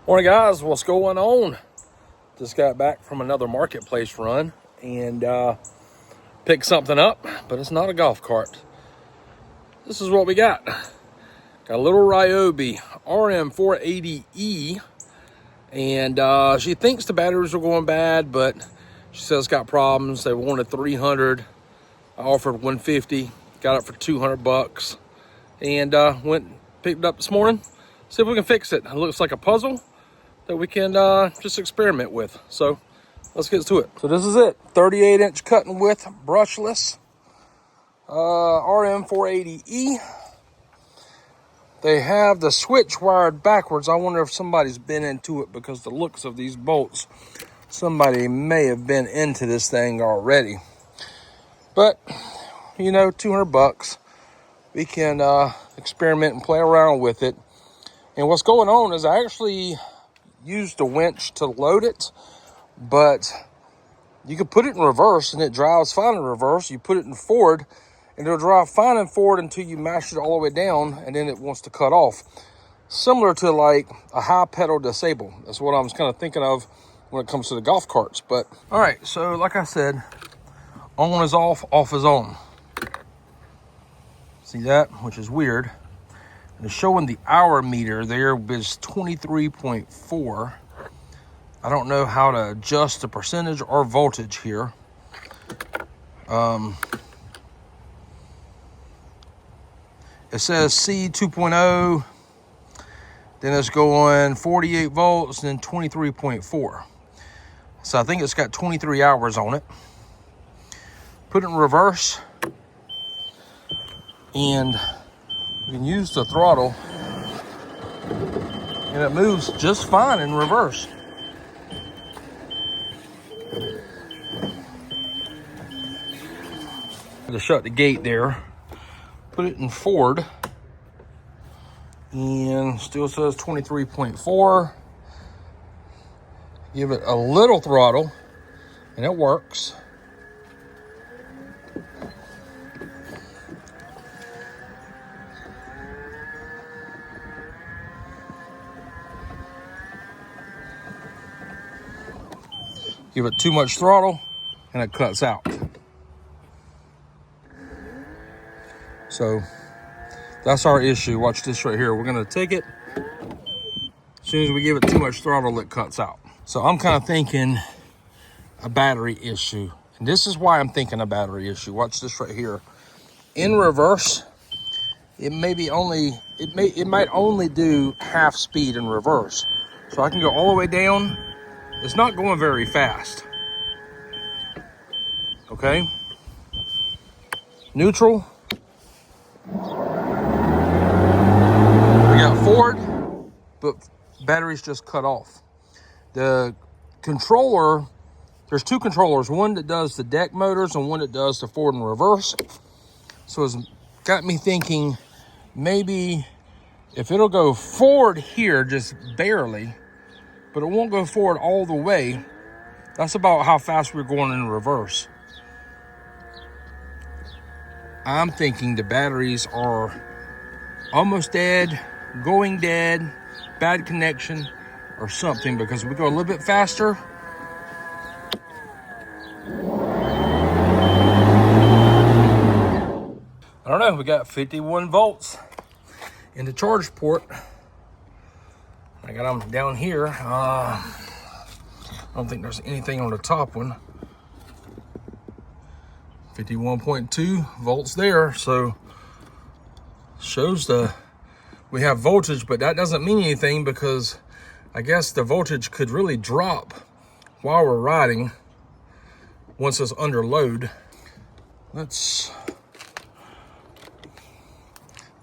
Morning guys, what's going on? Just got back from another marketplace run and picked something up, but it's not a golf cart. This is what we got. Got a little Ryobi RM480E, and she thinks the batteries are going bad, but she says it's got problems. They wanted 300. I offered 150, got it for 200 bucks, and went and picked it up this morning. See if we can fix it. It looks like a puzzle that we can just experiment with. So let's get to it. So this is it, 38-inch cutting width, brushless, RM480E. They have the switch wired backwards. I wonder if somebody's been into it, because the looks of these bolts, somebody may have been into this thing already. But, you know, 200 bucks. We can experiment and play around with it. And what's going on is I actually used a winch to load it, but you could put it in reverse and it drives fine in reverse. You put it in forward and it'll drive fine in forward until you mash it all the way down, and then it wants to cut off. Similar to like a high pedal disable. That's what I was kind of thinking of when it comes to the golf carts. But all right, so like I said, on is off, off is on. See that? Which is weird. And it's showing the hour meter there is 23.4. I don't know how to adjust the percentage or voltage here. It says C 2.0, then it's going 48 volts, and then 23.4. So I think it's got 23 hours on it. Put it in reverse, and you can use the throttle, and it moves just fine in reverse. To shut the gate there, put it in forward, and still says 23.4. Give it a little throttle, and it works. Give it too much throttle, and it cuts out. So that's our issue. Watch this right here. We're gonna take it. As soon as we give it too much throttle, it cuts out. So I'm kind of thinking a battery issue. And this is why I'm thinking a battery issue. Watch this right here. In reverse, it might only do half speed in reverse. So I can go all the way down. It's not going very fast. Okay? Neutral. We got forward, but batteries just cut off. The controller, there's two controllers, one that does the deck motors and one that does the forward and reverse. So it's got me thinking maybe if it'll go forward here just barely, but it won't go forward all the way. That's about how fast we're going in reverse. I'm thinking the batteries are almost dead, going dead, bad connection, or something, because we go a little bit faster. I don't know, we got 51 volts in the charge port. I got them down here. I don't think there's anything on the top one. 51.2 volts there, so shows we have voltage, but that doesn't mean anything, because I guess the voltage could really drop while we're riding once it's under load. Let's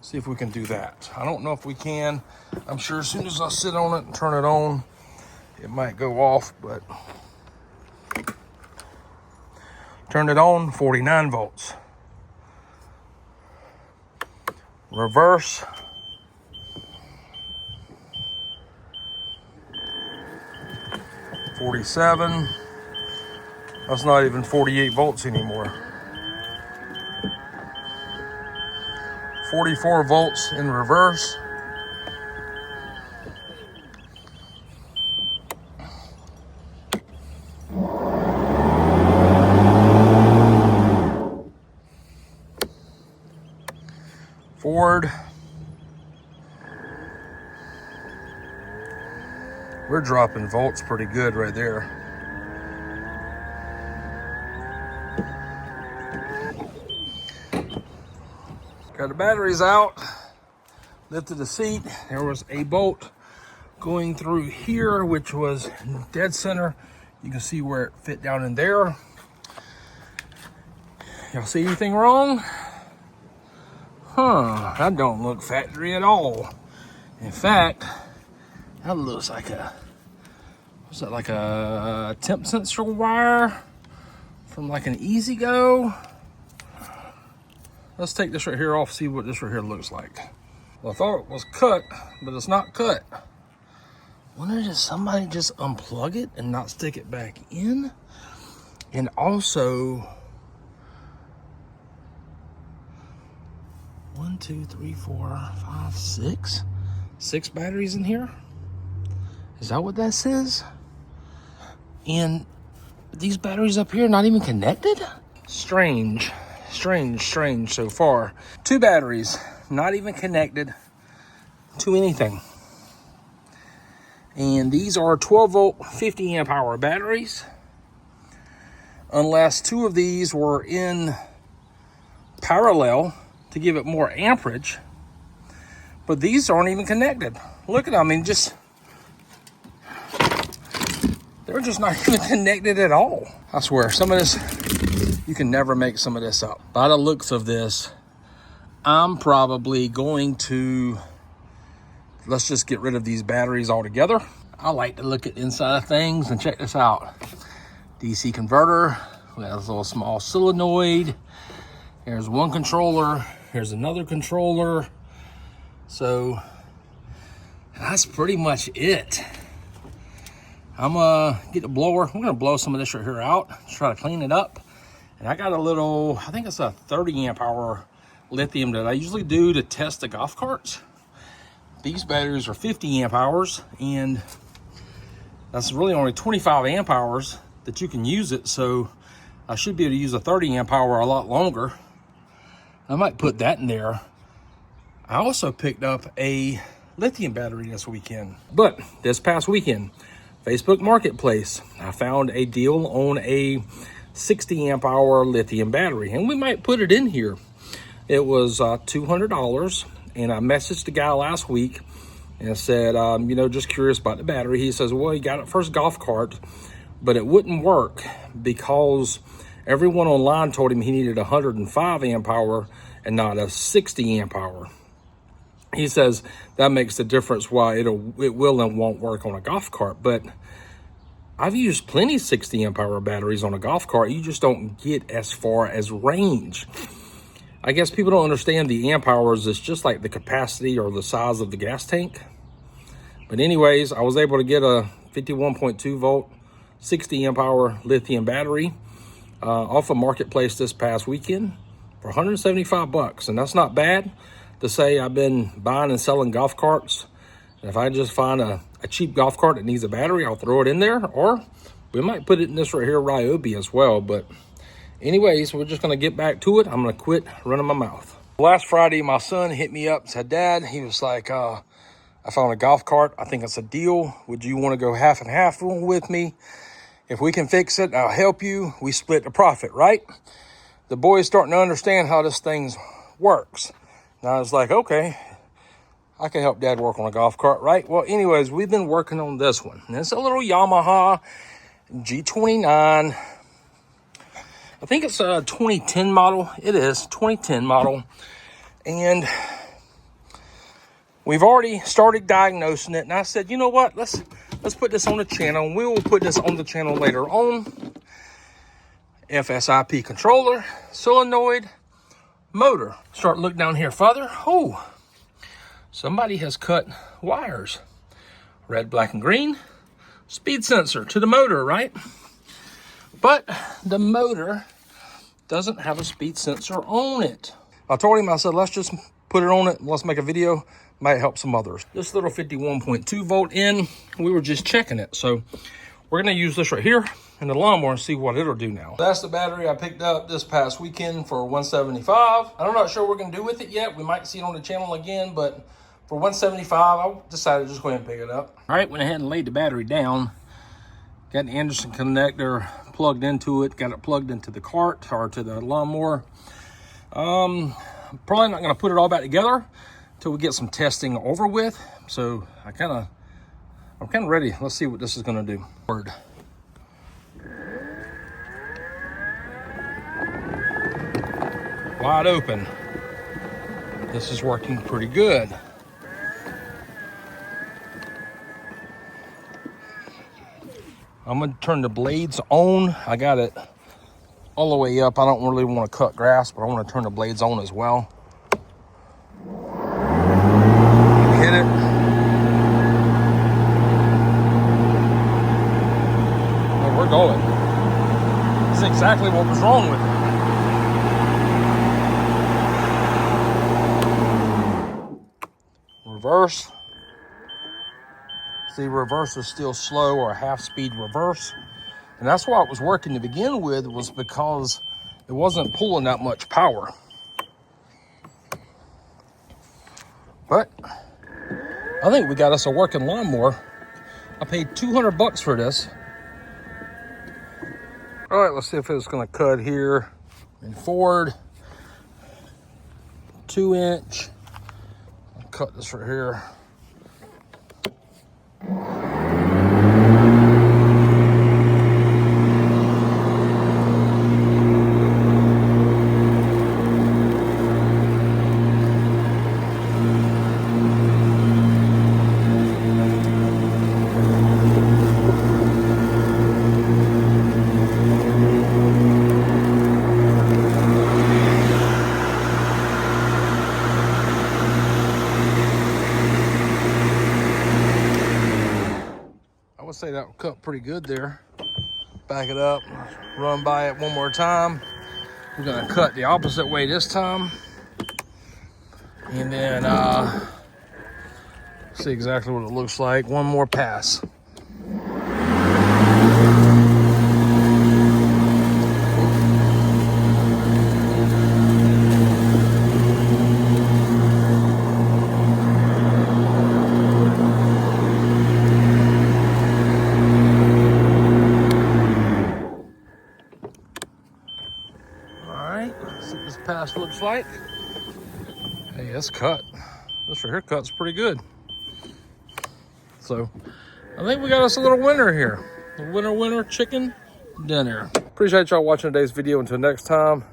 see if we can do that. I don't know if we can. I'm sure as soon as I sit on it and turn it on, it might go off, but turn it on, 49 volts. Reverse. 47. That's not even 48 volts anymore. 44 volts in reverse. forward. We're dropping volts pretty good right there. Got the batteries out, lifted the seat. There was a bolt going through here, which was dead center. You can see where it fit down in there. Y'all see anything wrong? Huh, that don't look factory at all. In fact, that looks like a, what's that, like a temp sensor wire from like an Easy Go. Let's take this right here off, see what this right here looks like. Well, I thought it was cut, but it's not cut. Wonder did somebody just unplug it and not stick it back in? And also, 1, 2, 3, 4, 5, 6. 6 batteries in here? Is that what that says? And these batteries up here not even connected? Strange so far. 2 batteries, not even connected to anything. And these are 12 volt, 50 amp hour batteries. Unless 2 of these were in parallel to give it more amperage. But these aren't even connected. Look at them, I mean, they're just not even connected at all. I swear, some of this, you can never make some of this up. By the looks of this, I'm probably going to, let's just get rid of these batteries altogether. I like to look at the inside of things, and check this out. DC converter, we have a little small solenoid. Here's one controller, here's another controller. So that's pretty much it. I'm gonna get the blower. I'm gonna blow some of this right here out, try to clean it up. And I got a little, I think it's a 30 amp hour lithium that I usually do to test the golf carts. These batteries are 50 amp hours, and that's really only 25 amp hours that you can use it. So I should be able to use a 30 amp hour a lot longer. I might put that in there. I also picked up a lithium battery this weekend. But this past weekend, Facebook Marketplace, I found a deal on a 60 amp hour lithium battery, and we might put it in here. It was $200, and I messaged the guy last week and said, you know, just curious about the battery. He says, well, he got it for his golf cart, but it wouldn't work because everyone online told him he needed 105 amp hour and not a 60 amp hour. He says that makes the difference why it will and won't work on a golf cart. But I've used plenty 60 amp hour batteries on a golf cart. You just don't get as far as range. I guess people don't understand the amp hours. It's just like the capacity or the size of the gas tank. But anyways, I was able to get a 51.2 volt, 60 amp hour lithium battery off of Marketplace this past weekend for 175 bucks. And that's not bad to say. I've been buying and selling golf carts. And if I just find a cheap golf cart that needs a battery, I'll throw it in there. Or we might put it in this right here, Ryobi, as well. But anyways, we're just going to get back to it. I'm going to quit running my mouth. Last Friday, my son hit me up and said, Dad, he was like, I found a golf cart. I think it's a deal. Would you want to go half and half with me? If we can fix it, I'll help you. We split the profit, right? The boy's starting to understand how this thing works. And I was like, okay, I can help Dad work on a golf cart, right? Well, anyways, we've been working on this one. And it's a little Yamaha G29. I think it's a 2010 model. It is 2010 model. And we've already started diagnosing it. And I said, you know what? Let's put this on the channel. And we will put this on the channel later on. FSIP controller, solenoid, motor. Start looking down here further. Oh, somebody has cut wires. Red, black, and green. Speed sensor to the motor, right? But the motor doesn't have a speed sensor on it. I told him, I said, let's just put it on it. Let's make a video. Might help some others. This little 51.2 volt in, we were just checking it. So we're gonna use this right here in the lawnmower and see what it'll do now. That's the battery I picked up this past weekend for $175. I'm not sure what we're gonna do with it yet. We might see it on the channel again, but for $175, I decided to just go ahead and pick it up. All right, went ahead and laid the battery down. Got an Anderson connector plugged into it, got it plugged into the cart or to the lawnmower. Probably not gonna put it all back together until we get some testing over with. So I'm kind of ready. Let's see what this is gonna do. Wide open. This is working pretty good. I'm gonna turn the blades on. I got it all the way up. I don't really want to cut grass, but I want to turn the blades on as well. Hit it. Oh, we're going. That's exactly what was wrong with it. Reverse. See, reverse is still slow, or a half-speed reverse. And that's why it was working to begin with, was because it wasn't pulling that much power. But I think we got us a working lawnmower. I paid 200 bucks for this. All right, let's see if it's gonna cut here and forward. 2-inch. I'll cut this right here. I would say that will cut pretty good there. Back it up, run by it one more time. We're gonna cut the opposite way this time. And then see exactly what it looks like. One more pass. See what this pass looks like. Hey, it's cut. This right here cut's pretty good. So I think we got us a little winner here. A winner chicken dinner. Appreciate y'all watching today's video. Until next time,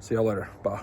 see y'all later. Bye.